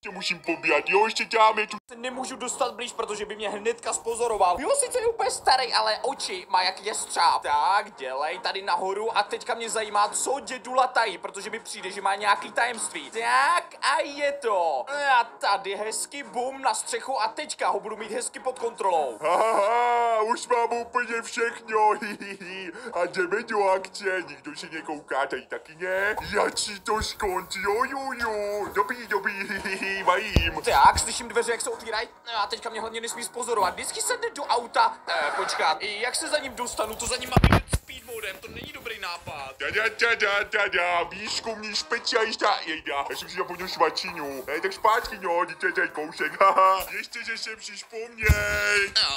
tě musím pobíhat, jo, ještě děláme tu. Nemůžu dostat blíž, protože by mě hnedka spozoroval. Jo, sice je úplně starý, ale oči má jak jestřáb. Tak, dělej tady nahoru a teďka mě zajímá, co dědula tají, protože mi přijde, že má nějaký tajemství. Tak a je to. A tady hezky bum na střechu a teďka ho budu mít hezky pod kontrolou. Haha, už mám úplně všechno, hihihi. A jdeme do akce, nikdo si nekouká, tady taky ne. Jak si to skončí, jo, dobrý, hihihi, vajím. Tak, slyším dveře, jak se otvírají. A teďka mě hlavně nesmí spozorovat. Vždycky sedne do auta. Počkat, jak se za ním dostanu, to za ním mám jít speed modem, to není dobrý nápad. Výzkumní specialista, já jsem si zapomněl švačinu. Tak zpátky, no, dítě tady kousek, haha. Ještě, že jsem si vzpomněl.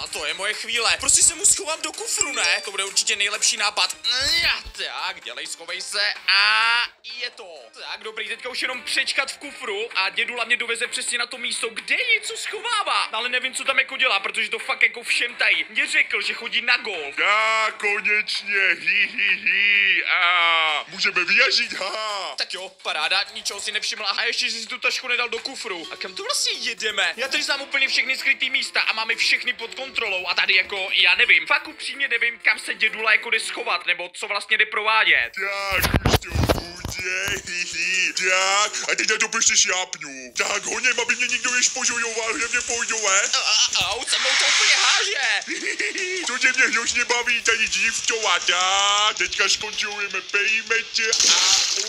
A to je moje chvíle. Prostě se mu schovám do kufru, ne? To bude určitě nejlepší nápad. Tak, dělej, schovej se a je to. Tak, dobrý, teďka už jenom přečkat v kufru a dědula mě doveze přesně na to místo, kde něco schovává. Ale nevím, co tam jako dělá, protože to fakt jako všem tají. Mě řekl, že chodí na golf. Konečně, hihihi, můžeme vyjažit, haha. Tak jo, paráda, ničeho si nevšimla. A ještě si tu tašku nedal do kufru. A kam to vlastně jedeme? Já tady znám úplně všechny skrytý místa a máme všechny pod kontrolou. A tady jako, já nevím, fakt upřímně nevím, kam se dědula jako jde schovat, nebo co vlastně jde provádět. Tak, už to bude, hihi. Tak, a teď na to prostě šlápnu. Tak, honěm, aby mě nikdo nešpožojoval, hlavně pojdové. Au, se mnou to úplně háže. To tě mě hrozně baví, tady dívčova, tak. Teďka skončujeme perimetr a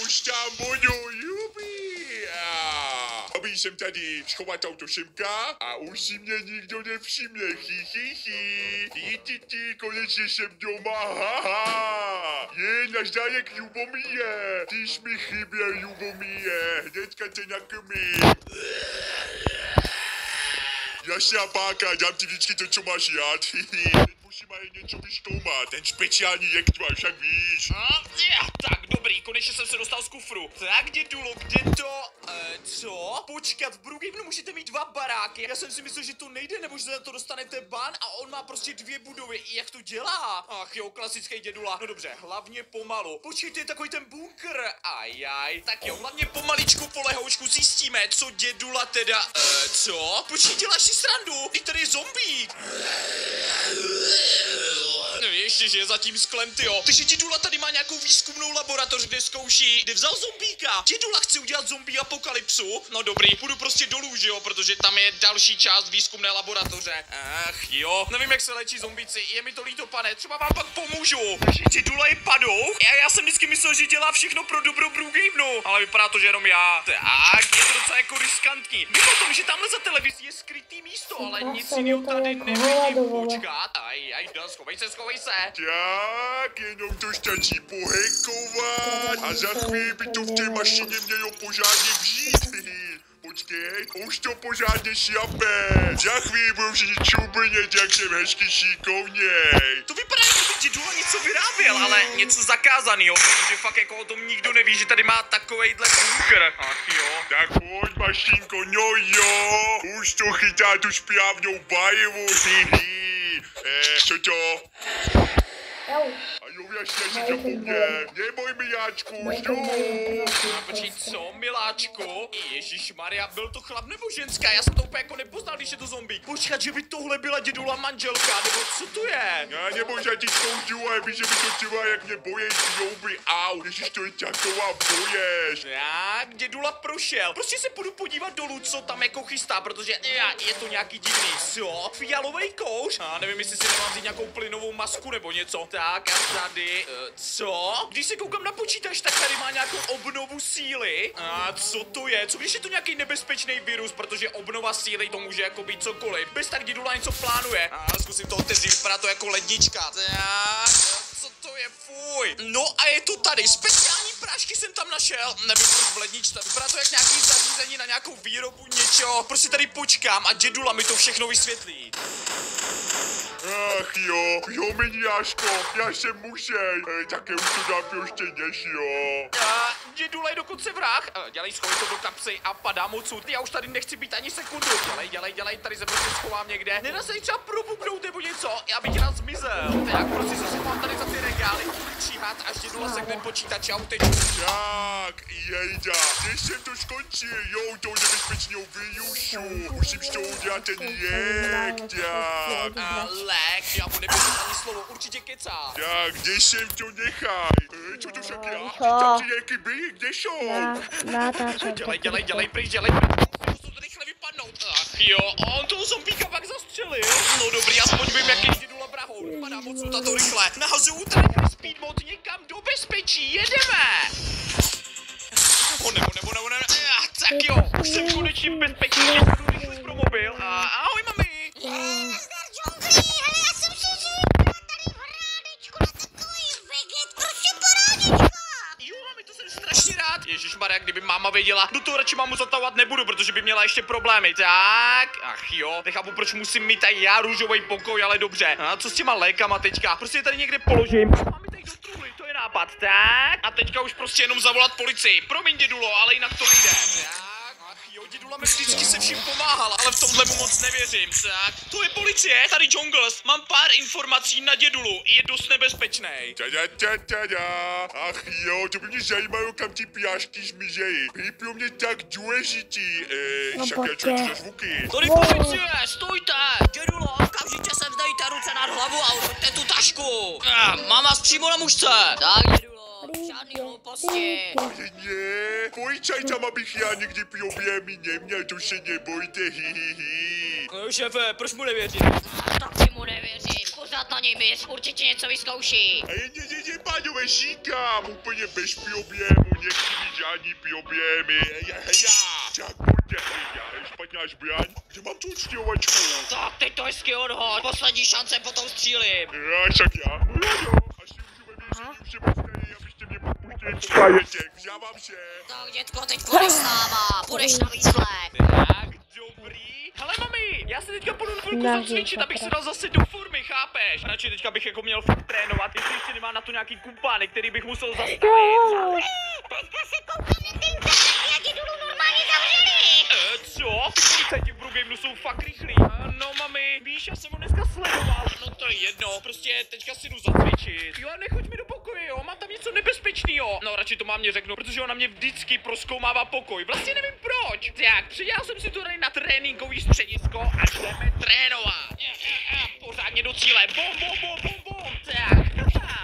už tam budu, jubi. Aby jsem tady schovat auto semka a už si mě nikdo nevšimne, hihihi. Konečně jsem doma, haha. Je, nazdárek, Jubomíre. Ty jsi mi chyběl, Jubomíre. Hnedka tě nakrmím. Jasná páka, dám ti vždycky to, co máš rád, musím ale něco vyzkoumat, ten speciální jektvar, však víš. Tak, dobrý, konečně jsem se dostal z kufru. Tak, dědulo, kde to? Co? Počkat, v Brookhavenu můžete mít 2 baráky. Já jsem si myslel, že to nejde, nebo že za to dostanete ban a on má prostě 2 budovy. Jak to dělá? Ach jo, klasický dědula. No dobře, hlavně pomalu. Počkejte, takový ten bunkr. Ajaj. Tak jo, hlavně pomaličku po lehoučku zjistíme, co dědula teda... Co? Počkej, děláš si srandu? Teď tady je zombík. No ještě, že je zatím sklem, tyjo. Takže dědula tady má nějakou výzkumnou laboratoř, kde zkouší, kde vzal zombíka. Dědula chce udělat zombie apokalypsu. No dobrý, půjdu prostě dolů, že jo, protože tam je další část výzkumné laboratoře. Ach jo, nevím, jak se léčí zombíci, je mi to líto, pane, třeba vám pak pomůžu. Takže dědula je padouch. Já jsem vždycky myslel, že dělá všechno pro dobro Brookhavenu, ale vypadá to, že jenom já. Tak, je to docela jako riskantní. Vím o tom, že tamhle za televizí je skrytý místo, ale nic jiného tady nevidím. Počkat, aj, schovej se. Tak, jenom to stačí pohekovat a za chvíli by to v té mašině mělo pořádně vžít. Počkej, už to pořádně šlape. Za chvíli budu všichni čubrnět, jak jsem hezky šikovněj. To vypadá, jako by dědula něco vyráběl, ale něco zakázanýho, protože fakt jako o tom nikdo neví, že tady má takovejhle bunkr. Ach jo. Tak pojď, mašinko, no jo. Už to chytá tu správnou barvu, hihi. Co to? A jo, jasně, si zapomněl. Neboj, miláčku, jdu. Počkej, co, miláčku? Ježišmarja, byl to chlap nebo ženská? Já jsem to úplně jako nepoznal, když je to zombie. Počkat, že by tohle byla dědula manželka, nebo co to je? Já neboj za ty skoučů, ale víš, že by to třeba, jak mě bojejí zombie. Au, ježiš, to je taková boješ. Tak, dědula prošel. Prostě se půjdu podívat dolů, co tam jako chystá, protože je to nějaký divný. Co? Fialovej kouř? A nevím, jestli si nemám vzít nějakou plynovou masku nebo něco. Tak a tady, co? Když se koukám na počítač, tak tady má nějakou obnovu síly. A co to je? Co když je to nějaký nebezpečný virus, protože obnova síly to může jako být cokoliv. Bez tak dědula něco plánuje. A zkusím to otevřít, vypadá to jako lednička. Tak, co to je, fuj. No a je to tady, speciální prášky jsem tam našel. Nevím, proč v ledničce. Vypadá to jak nějaký zařízení na nějakou výrobu něčeho. Prostě tady počkám a dědula mi to všechno vysvětlí. Ach jo, miniáško, já jsem mužej, také už to dám prostě než jo. Dědula je dokonce vrah, dělej, schovej to do kapsy a padám odsud. Já už tady nechci být ani sekundu, dělej, tady se prostě schovám někde. Nedá se třeba probuknout nebo něco, já bych rád zmizel. Tak prostě se schovám tady za ty regály. dále stříhat, až dědula sekne počítač a uteče. Tak, jejda, když jsem to skončil, jo, to nebezpečného vyjušu. Musím z toho udělat ten lék, tak. A lék, já mu nevěřím ani slovo, určitě kecá. Tak, kde jsem to nechaj? Co to však já? Tam si nějaký byli, kde jsou? Dělej, pryč, musím to rychle vypadnout. Ach jo, on toho zombíka pak zastřelil. No dobrý, aspoň vím, jaký dědula vrahou. Vypadá moc to rychle. Nahazuju rychle speed mode někam do bezpečí, jedeme! Nebo ne. Tak jo, už jsem konečně v bezpečí, jdu rychle pro mobil. Ahoj, mami. Nazdar, džungli, hele, já jsem si říkala tady v hrádečku na takový veget, prosím parádička. Jo, mami, to jsem strašně rád. Ježišmarja, kdyby máma věděla, do toho radši mámu zatahovat nebudu, protože by měla ještě problémy. Tak, ach jo, nechápu, proč musím mít tady já růžový pokoj, ale dobře. A co s těma lékama teďka? Prostě je tady někde položím. Mám je tady do truhly, to je nápad. Tak, a teďka už prostě jenom zavolat policii. Promiň, dědulo, ale jinak to nejde. Tak, ach jo, dědula mi vždycky se vším pomáhala, ale v tomhle mu moc nevěřím. Tak, to je policie, tady Jungles. Mám pár informací na dědulu, je dost nebezpečný. Tada. Ach jo, to by mě zajímalo, kam ty pijášky zmizejí. Byly pro mě tak důležitý. Sakra, co to za zvuky? Tady policie, stojte! Dědulo, okamžitě sem vzdejte ruce nad hlavu a uveďte tu tašku. Mám vás přímo na mužce. Tak, dědulo, žádný hlouposti. Ne, policajtama bych já nikdy problémy neměl, to se nebojte, hihihi. Šéfe, proč mu nevěříš? Taky mu nevěřím, pořád na něj bys, určitě něco vyzkouší. A ne, pánové, říkám, úplně bez problému, nechci mít žádný problémy. Tak pojďte, špatná zbraň, kde mám tu odstěhovačku? Tak, teď to hezky odhod, poslední šance, potom střílim. Tak já, asi už ve vězení, už se postají, abyste mě pak puštěli po majetek, vzávám se. Tak dětko, teď půjdeš s náma, půjdeš na výslech. Tak, dobrý. Hele, mami, já se teďka půjdu chvilku zacvičit, abych se dal zase do formy, chápeš? Radši teďka bych jako měl fakt trénovat, jestli ještě nemá na to nějaký kumpány, který bych musel zastavit. Teďka se koukám na ten internet, jak dědulu normálně zavřeli. Co? Ty policajti v Brugameu jsou fakt rychlí. No, mami, víš, já jsem ho dneska sledoval. No to je jedno, prostě teďka si jdu zacvičit. Jo, nechoď mi do pokoje, jo, mám tam něco nebezpečného. No, radši to mámě řeknu, protože ona mě vždycky prozkoumává pokoj. Vlastně nevím proč. Tak, přidělal jsem si to tady na tréninkový středisko a jdeme trénovat. Pořádně do cíle. Bom. Tak.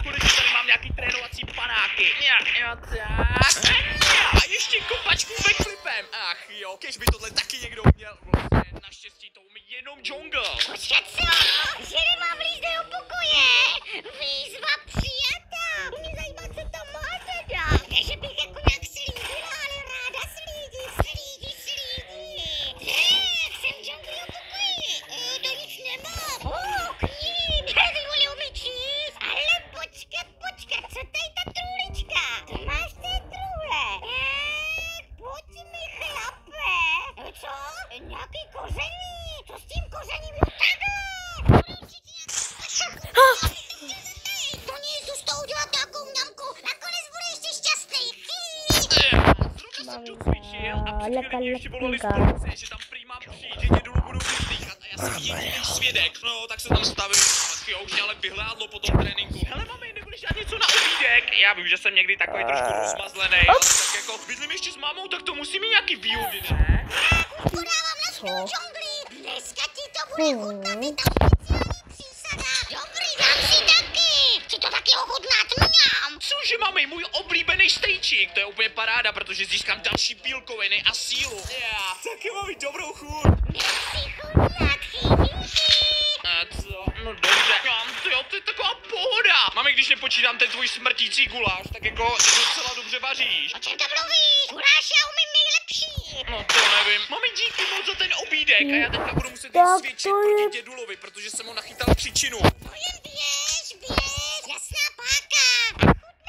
Konečně tady mám nějaký trénovací panáky. Tak. A ještě kopačku backflipem. Ach jo, kež by tohle taky někdo uměl. Vlastně, naštěstí to umí jenom Jungle. Počkat co? Že nemám líst do pokoje. Výzva přijata. Mě zajímá, co tam má teda. Ne, že bych jako nějak slídila, ale ráda slídí. Jsem Jungle do pokoji. To nic nemám. Knihy. Ty vole, umí číst. Ale počkat, co tady ta truhlička? To máš v té truhle. Pojď mi chlape. Co? Nějaký koření. Co s tím kořením? Jo, takhle. To nic, jdu z toho udělat nějakou mňamku. Nakonec bude ještě šťastný. Zrovna jsem tu cvičil a před chvíli ještě volali z policie, že tam prý mám přijít, že dědulu budou vyslýchat a já jsem jediný svědek. No, tak se tam stavil. Ach jo, už mě ale vyhládlo po tom tréninku. Hele, mami, nebudeš dát něco na obídek? Já vím, že jsem někdy takový trošku rozmazlený, ale tak jako bydlím ještě s mámou, tak to musí mít nějaký výhody, ne? Podávám na stůl džungli. Dneska ti to bude chutnat, je tam speciální přísada. Dobrý, dám si taky. Chci to taky ochutnat, mňam. Cože, mami, můj oblíbený stejčík, to je úplně paráda, protože získám další bílkoviny a sílu. Taky mám mít dobrou chuť. Nechci chutnat, A co? No dobře. Tyjo, to je taková pohoda. Mami, když nepočítám ten tvůj smrtící guláš, tak jako docela dobře vaříš. O čem to mluvíš? Guláš já umím nejlepší. No to nevím. Mami, díky moc za ten obídek a já teďka budu muset jít svědčit proti dědulovi, protože jsem ho nachytal příčinu. Jen běž, jasná páka.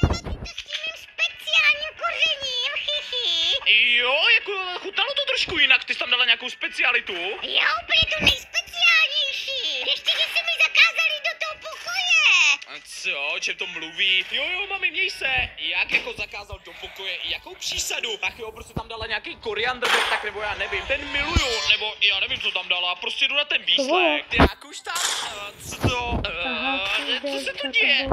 A chutnala ti to s tím mým speciálním kořením, Jo, jako chutnalo to trošku jinak, ty jsi tam dala nějakou specialitu. Jo, úplně to nejspeciálnější. Ještě, že jsi mi zakázali do toho pokoje. A co, o čem to mluví? Jo, mami, měj se. Jak jako zakázal do pokoje, jakou přísadu? Ach jo, prostě tam dala nějaký koriandr, tak nebo já nevím, ten miluju, nebo já nevím, co tam dala, prostě jdu na ten výslech. Jak už tam, co se to děje?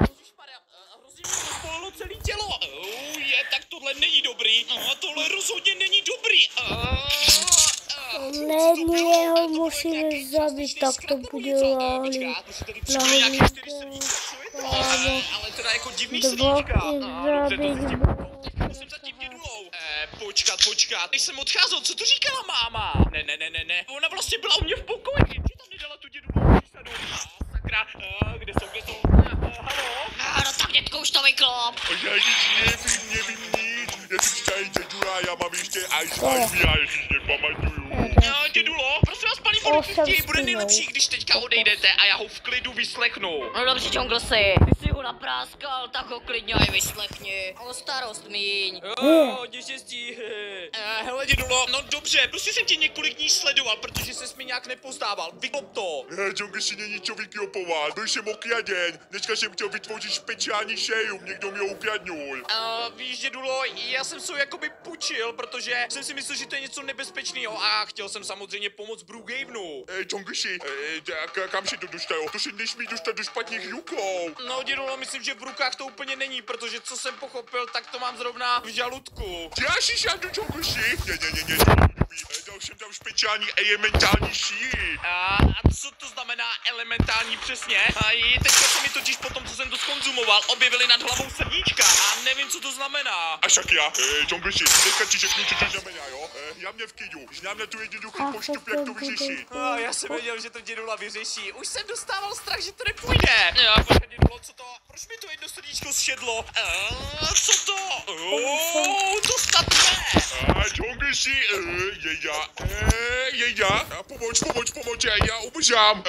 zapálilo celé tělo. Tak tohle není dobrý. Tohle rozhodně není dobrý. Není, jeho musíme zabít, tak to bude láhli. Ale teda jako divný srdíčka. Musím za tím dědulou. Počkat. Když jsem odcházel, co to říkala máma? Ne. Ona vlastně byla u mě v pokoji. Že tam nedala tu dědulou přísadu. Sakra. Kde jsou? Halo? No tak dětko, už to vyklop. Já nic nevím nic. Já jsem starý dědula, já mám ještě Alzheimer, já si nepamatuju. Dědulo, prosím vás, paní policisti, bude nejlepší, když teďka odejdete a já ho v klidu vyslechnu. No dobře, Džonglosi, ty jsi ho napráskal, tak ho klidně aj vyslechni. O starost míň. Hodně štěstí. Hele, dědulo, no dobře, prostě jsem tě několik dní sledoval, protože ses mi nějak nepozdával. Vyklop to. Džongle si není co vykopovat, byl jsem okraden, dneska jsem chtěl vytvořit speciální sérum, někdo mě ukradnul. Víš, dědulo, já jsem se ho jakoby půjčil, protože jsem si myslel, že to je něco nebezpečného a chtěl jsem samozřejmě pomoct Brookhavenu. Džongle si, kam se to dostalo? To se nesmí dostat do špatných rukou. No, dědulo, myslím, že v rukách to úplně není, protože co jsem pochopil, tak to mám zrovna v žaludku. Já si šádu, Džongle si. Ne, dal jsem tam speciální elementální síly. A co to znamená elementální přesně? A teďka se mi totiž po tom, co jsem to skonzumoval, objevily nad hlavou srdíčka a nevím, co to znamená. A však já, Džongle si, dneska ti řeknu, co to znamená, jo? Já mě v klidu, znám na tu jednoduchý postup, jak to vyřešit. Já jsem věděl, že to dědula vyřeší. Už jsem dostával strach, že to nepůjde. Počkej, dědulo, co to? Proč mi to jedno srdíčko sšedlo? Co to? To snad ne. Džongle si, jeja, pomoc, já umřám.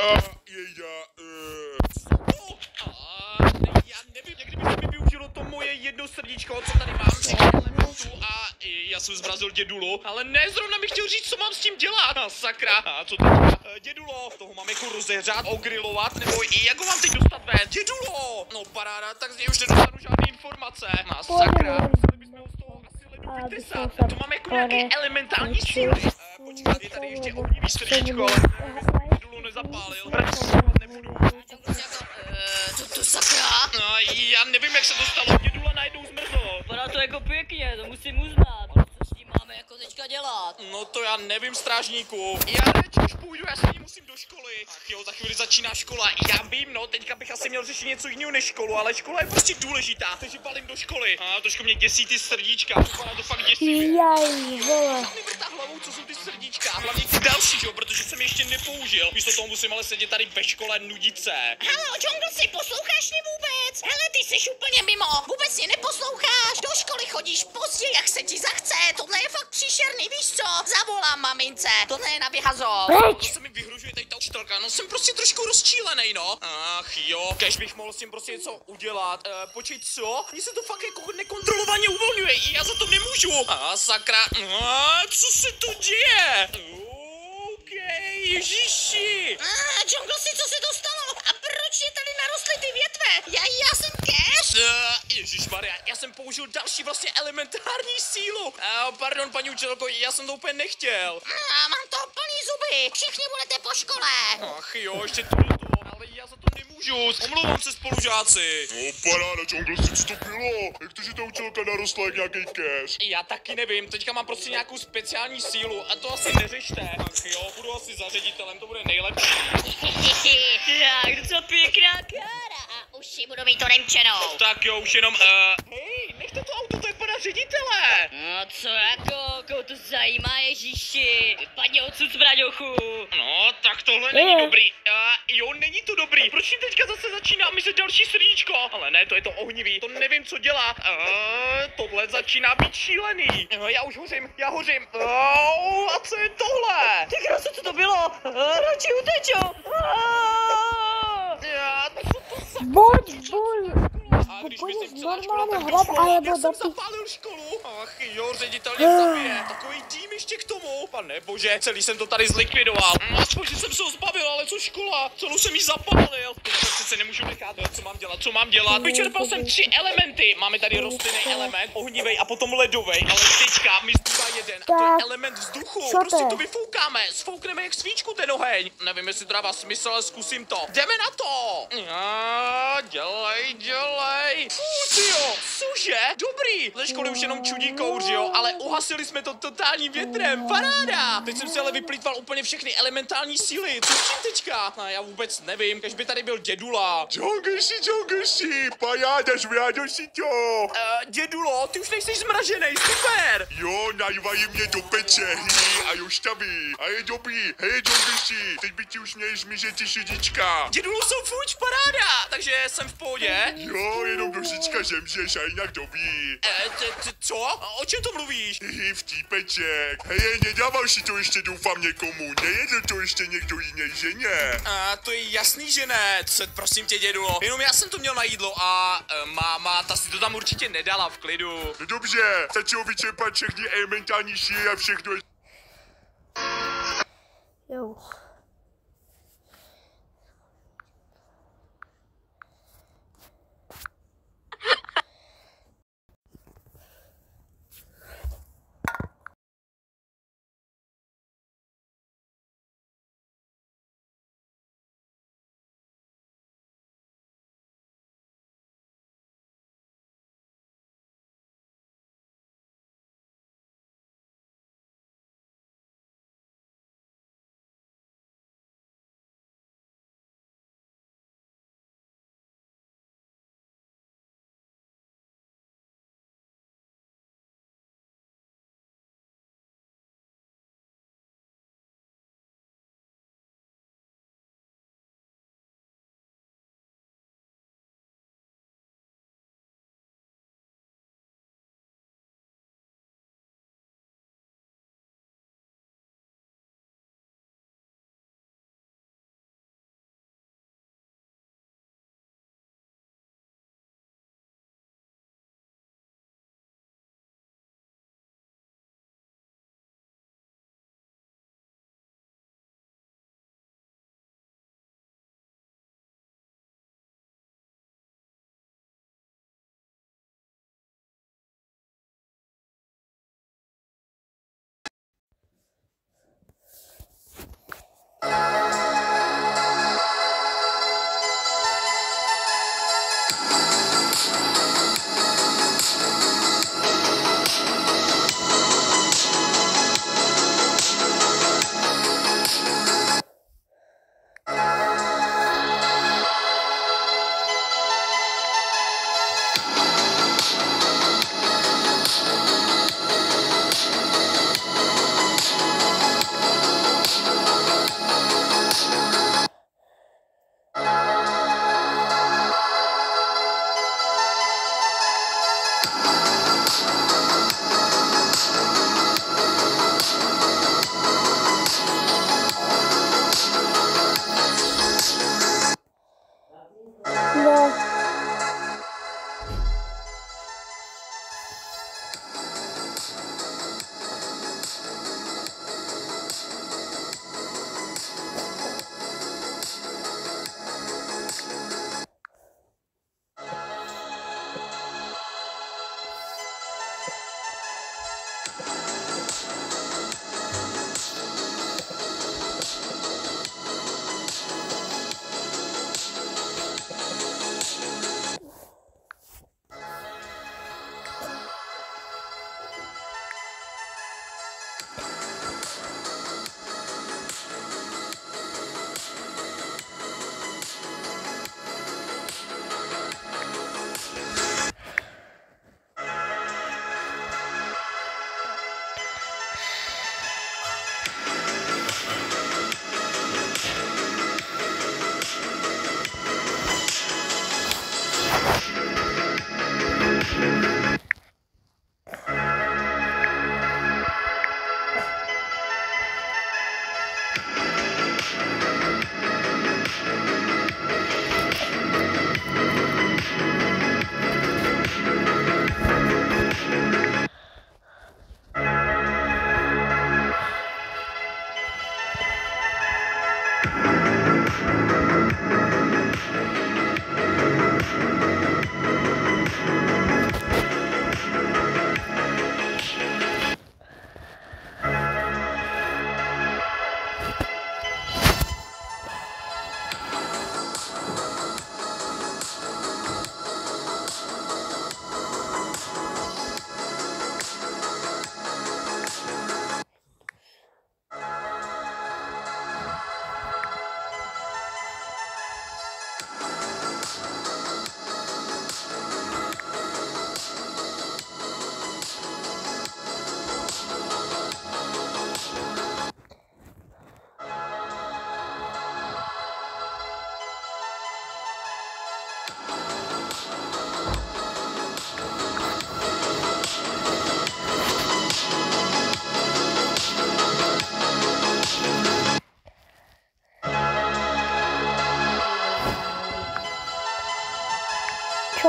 Já nevím, jak kdyby se mi využilo to moje jedno srdíčko, co tady mám z těch elementů a já jsem zmrazil dědulu, ale ne, zrovna mi chtěl říct, co mám s tím dělat. Sakra, a co teďka? Dědulo, toho mám jako rozehřát, ogrilovat, nebo jak ho mám teď dostat ven? Dědulo! No paráda, tak z něj už nedostanu žádné informace. Sakra, museli bychom ho z toho asi ledu vytesat. To mám jako nějaké elementální síly. Počkat, je tady ještě ohnivý srdíčko, ale dědulu nezapálil. Nebudu. Co to sakra? No, já nevím, jak se to stalo, dědula najednou zmrzl. Vypadá to jako pěkně, to musím uznat. Co s tím máme jako teďka dělat? No to já nevím, strážníku. Já radši už půjdu, já se musím do školy. Ach jo, za chvíli začíná škola. Já vím, no, teďka bych asi měl řešit něco jiného než školu, ale škola je prostě důležitá, takže balím do školy. Trošku mě děsí ty srdíčka, vypadá to fakt děsivě. Jaj, vole. Mi vrtá hlavou, co jsou ty srdíčka, hlavně ty další, jo, protože jsem je ještě nepoužil. Místo toho musím ale sedět tady ve škole nudit se. Halo, Džonglosi, posloucháš mě vůbec? Hele, ty jsi úplně mimo, vůbec mě neposloucháš. Do školy chodíš pozdě, jak se ti zachce. Tohle je fakt příšerný, víš co? Zavolám mamince, tohle je na vyhazov. To se mi vyhrožuje tady ta učitelka, no jsem prostě trošku rozčílenej, no. Ach jo, kež bych mohl s tím prostě něco udělat. Počkej, co? Mně se to fakt jako nekontrolovaně uvolňuje, já za to nemůžu. Sakra, co se to děje? Ježiši! Džonglosi, co se to stalo? A proč je tady narostly ty větve? Já jsem Cash? Ježišmarja, já jsem použil další vlastně elementární sílu. Pardon, paní učitelko, já jsem to úplně nechtěl. Mám toho plný zuby, všichni budete po škole. Ach jo, ještě tohle, ale já za to nemůžu. Omlouvám se, spolužáci. No paráda, Džongle si, co to bylo? Jak to, že ta učitelka narostla jak nějaký Cash? Já taky nevím, teďka mám prostě nějakou speciální sílu a to asi neřešte. Ach jo, budu asi za ředitelem, to bude nejlepší. Tak, docela pěkná Kára, a už si budu mít to remčenou. Tak jo, už jenom, hej, nechte to auto, to je pana ředitele. No co jako, koho to zajímá, Ježíši? Vypadni odsud, zbraňochu. No, tak tohle není dobrý. Jo, není to dobrý. Proč jim teďka zase začíná myslet další srdíčko? Ale ne, to je to ohnivý, to nevím, co dělá. Tohle začíná být šílený. Já už hořím, já hořím. A co je tohle? Ty krása, co to bylo? Radši uteču. Pojď normálně hrát, alebo já jsem do zapálil školu. Ach jo, ředitel mě zabije. Takový dým ještě k tomu. Pane bože, celý jsem to tady zlikvidoval. Aspoň, že jsem se ho zbavil, ale co škola? Celou jsem jí zapálil. To přece se nemůžu nechat. Co mám dělat? Vyčerpal jsem 3 elementy. Máme tady rostlinný element, ohnivej a potom ledovej, ale teďka mi zbývá jeden a to je element vzduchu. Prostě to vyfoukáme, sfoukneme jak svíčku ten oheň. Nevím, jestli to dává smysl, ale zkusím to. Jdeme na to! Dělej. Tyjo, cože? Dobrý. Ze školy už jenom čudí kouř, jo, ale uhasili jsme to totálním větrem. Paráda! Teď jsem si ale vyplýtval úplně všechny elementální síly. Co s tím teďka? Já vůbec nevím, kež by tady byl dědula. Džonguši, pajádaš, vyjádol si to. Dědulo, ty už nejsi zmražený, super! Jo, najvají mě do peče, a už taví. A je dobrý, hej Džonguši, teď by ti už měli zmizet ty šidička. Dědulo jsou fuč, paráda, takže jsem v pohodě. Jo, jenom trošička zemřeš a jinak dobrý. Co? O čem to mluvíš? V týpeček. Hej, nedával si to ještě doufám někomu, nejedl to ještě někdo jiný, že ne? To je jasný, že ne, prosím tě dědulo, jenom já jsem to měl na jídlo a máma, ta si to tam určitě nedala v klidu. No dobře, stačilo vyčerpat všechny elementální síly a všechno. Jo.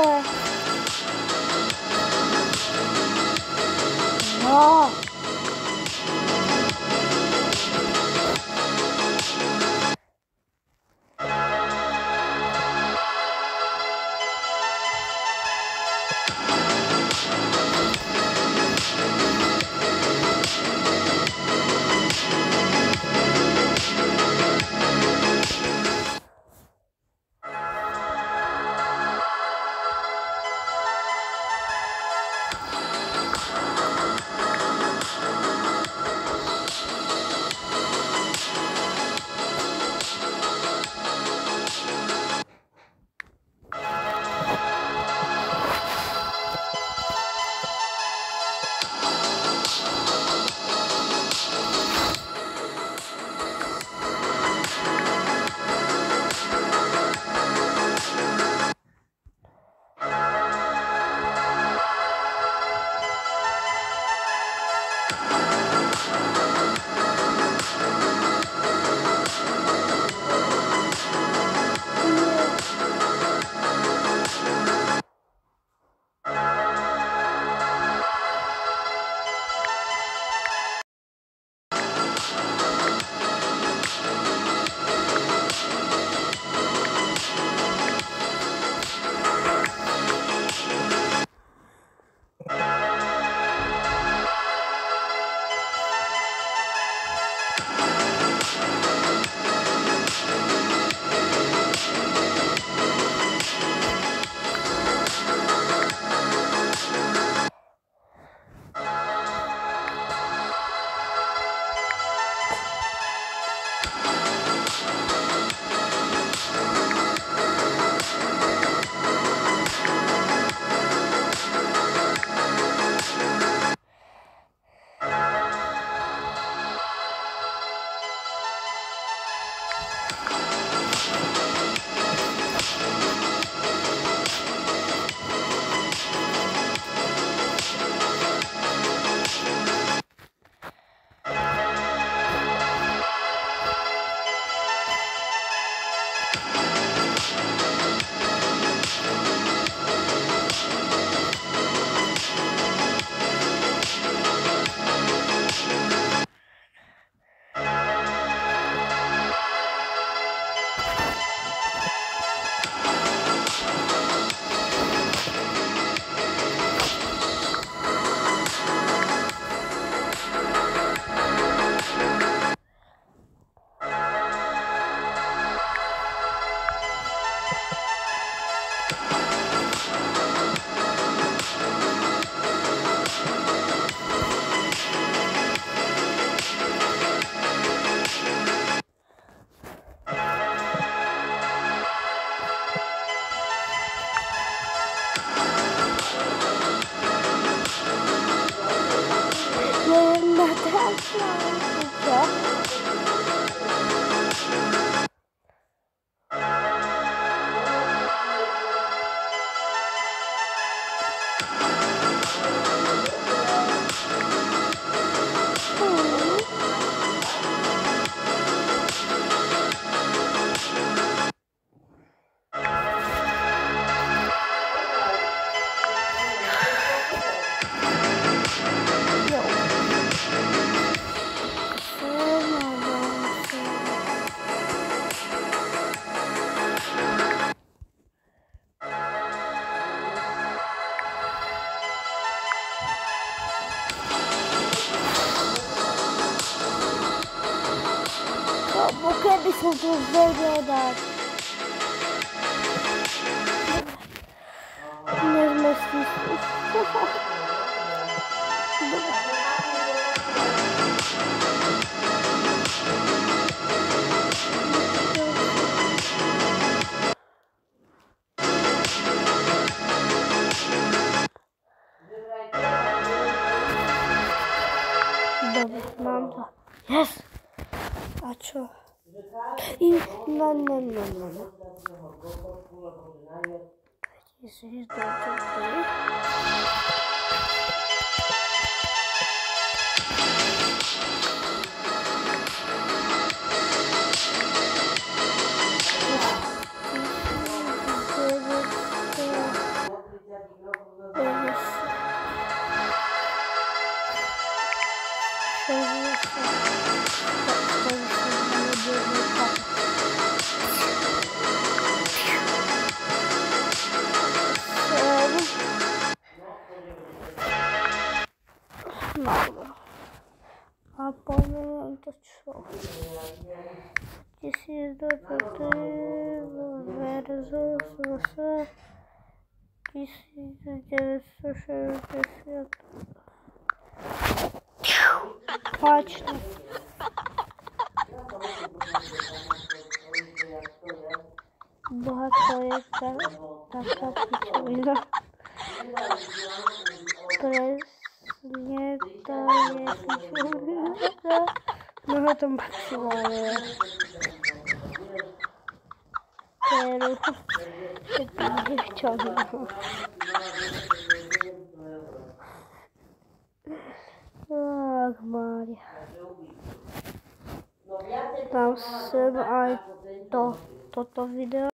No. Porque eles são tudo verdade. Mesmo assim. Dobra, mam to. Jest! A co? I no. Jesteś dobrze. 1023 versus zase 1960. Páčne. Boha, to je taká pičovina. Presne to je pičovina. No to maximálne. Pero je to pičovina. Ach, Mária. Tam jsem aj toto video.